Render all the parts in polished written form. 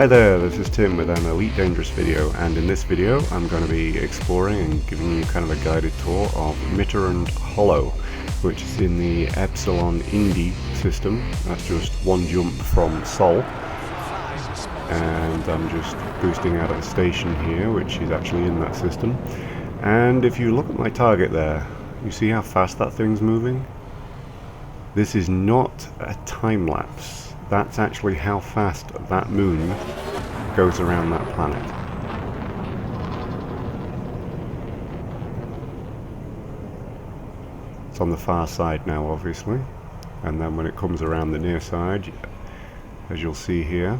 Hi there, this is Tim with an Elite Dangerous video, and in this video I'm going to be exploring and giving you kind of a guided tour of Mitterand Hollow, which is in the Epsilon Indi system. That's just one jump from Sol, and I'm just boosting out of a station here which is actually in that system. And if you look at my target there, you see how fast that thing's moving? This is not a time lapse. That's actually how fast that moon goes around that planet. It's on the far side now, obviously, and then when it comes around the near side, as you'll see here,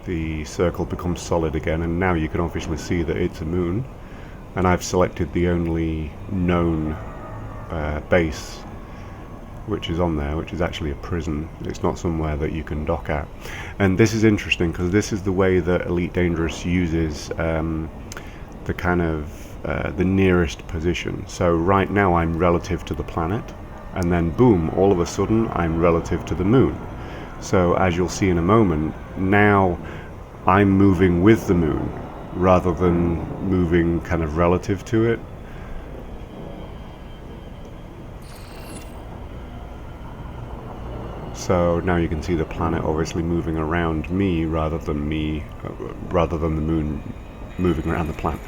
the circle becomes solid again, and now you can obviously see that it's a moon. And I've selected the only known base which is on there, which is actually a prison. It's not somewhere that you can dock at. And this is interesting because this is the way that Elite Dangerous uses the kind of the nearest position. So right now I'm relative to the planet, and then boom, all of a sudden I'm relative to the moon. So as you'll see in a moment, now I'm moving with the moon rather than moving kind of relative to it. So now you can see the planet obviously moving around me rather than the moon moving around the planet.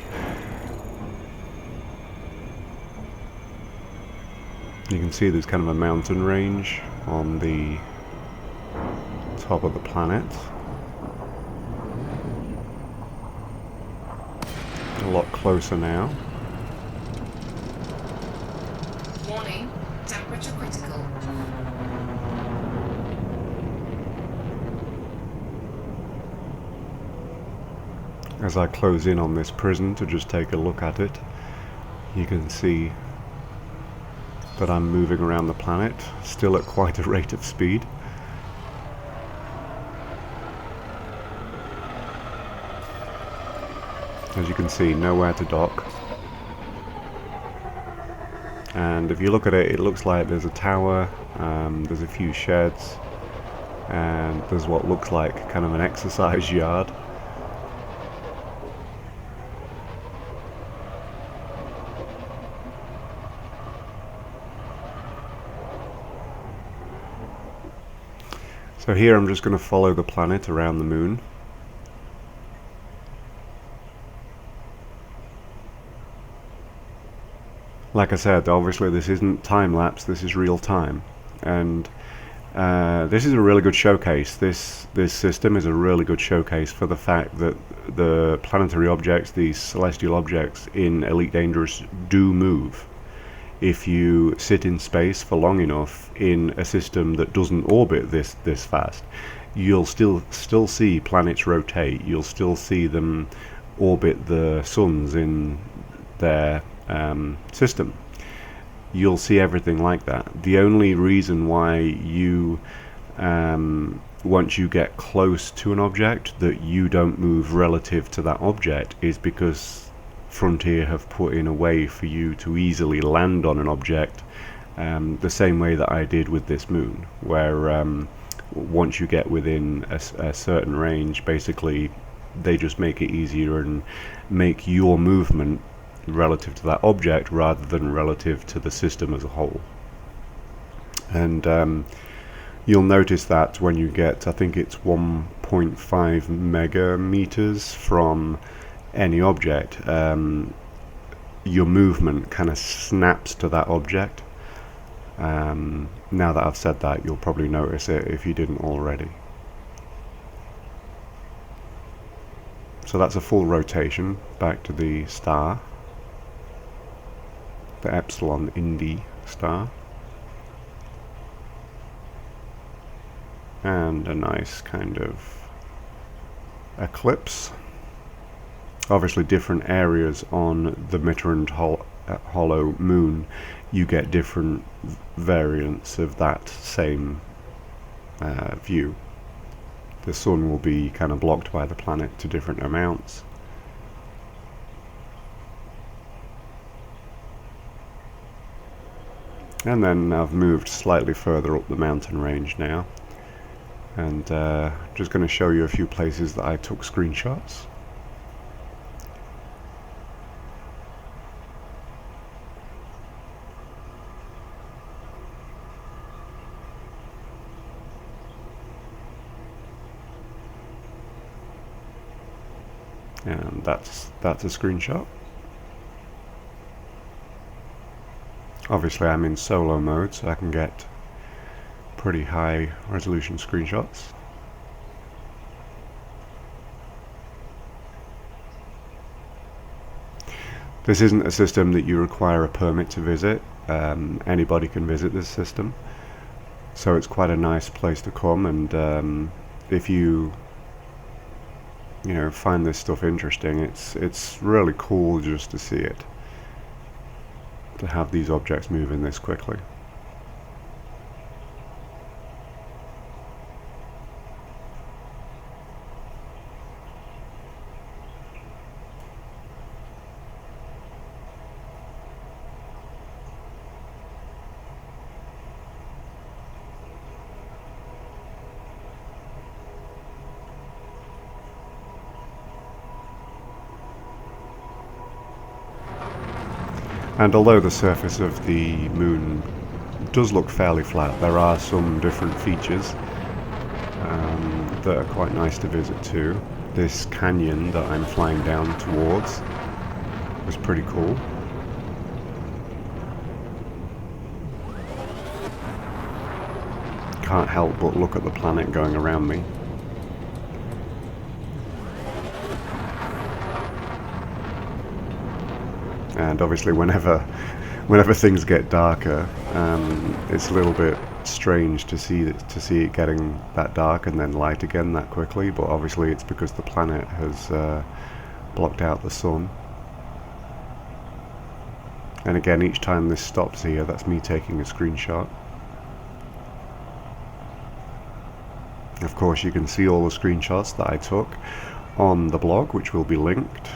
You can see there's kind of a mountain range on the top of the planet. A lot closer now. Warning, temperature critical. As I close in on this prison to just take a look at it, you can see that I'm moving around the planet, still at quite a rate of speed. As you can see, nowhere to dock. And if you look at it, it looks like there's a tower, there's a few sheds, and there's what looks like kind of an exercise yard. So here I'm just going to follow the planet around the moon. Like I said, obviously this isn't time-lapse, this is real time. And this is a really good showcase. This system is a really good showcase for the fact that the planetary objects, these celestial objects in Elite Dangerous, do move. If you sit in space for long enough in a system that doesn't orbit this fast, you'll still see planets rotate. You'll still see them orbit the suns in their system. You'll see everything like that. The only reason why you once you get close to an object that you don't move relative to that object is because Frontier have put in a way for you to easily land on an object, the same way that I did with this moon, where once you get within a certain range, basically they just make it easier and make your movement relative to that object rather than relative to the system as a whole. And you'll notice that when you get, I think it's 1.5 megameters from any object, your movement kind of snaps to that object. Now that I've said that, you'll probably notice it if you didn't already. So that's a full rotation back to the star, the Epsilon Indi star, and a nice kind of eclipse. Obviously different areas on the Mitterand Hollow moon, you get different variants of that same view. The sun will be kind of blocked by the planet to different amounts. And then I've moved slightly further up the mountain range now, and just going to show you a few places that I took screenshots. And that's a screenshot. Obviously I'm in solo mode, so I can get pretty high resolution screenshots. This isn't a system that you require a permit to visit. Anybody can visit this system, so it's quite a nice place to come, and if you find this stuff interesting, it's really cool just to see it, to have these objects moving this quickly. And although the surface of the moon does look fairly flat, there are some different features that are quite nice to visit too. This canyon that I'm flying down towards was pretty cool. Can't help but look at the planet going around me. And obviously whenever things get darker, it's a little bit strange to see it getting that dark and then light again that quickly, but obviously it's because the planet has blocked out the sun. And again, each time this stops here, that's me taking a screenshot. Of course, you can see all the screenshots that I took on the blog, which will be linked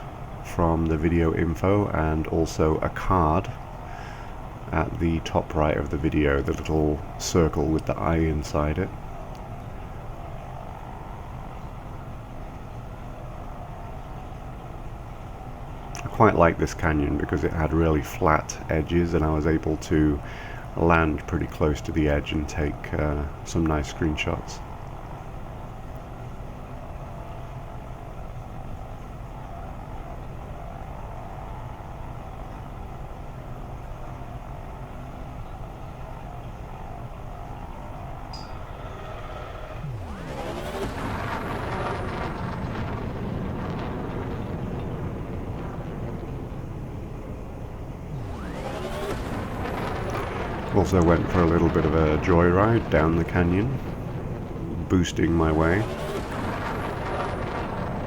from the video info, and also a card at the top right of the video, the little circle with the eye inside it. I quite like this canyon because it had really flat edges, and I was able to land pretty close to the edge and take some nice screenshots. Also went for a little bit of a joyride down the canyon, boosting my way.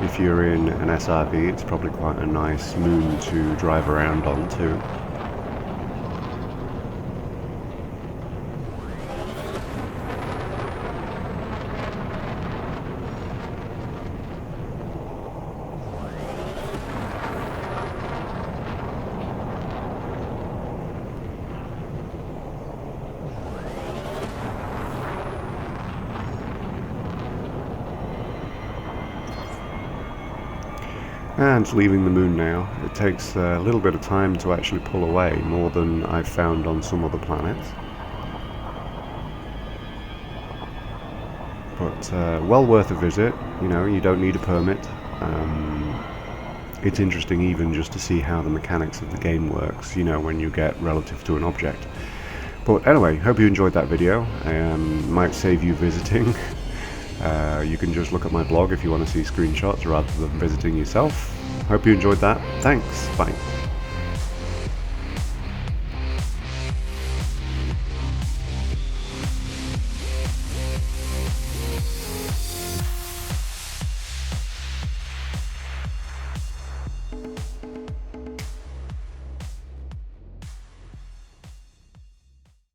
If you're in an SRV, it's probably quite a nice moon to drive around on too. And leaving the moon now. It takes a little bit of time to actually pull away, more than I've found on some other planets. But well worth a visit. You don't need a permit. It's interesting even just to see how the mechanics of the game works, when you get relative to an object. But anyway, hope you enjoyed that video. Might save you visiting. You can just look at my blog if you want to see screenshots rather than visiting yourself. Hope you enjoyed that. Thanks. Bye.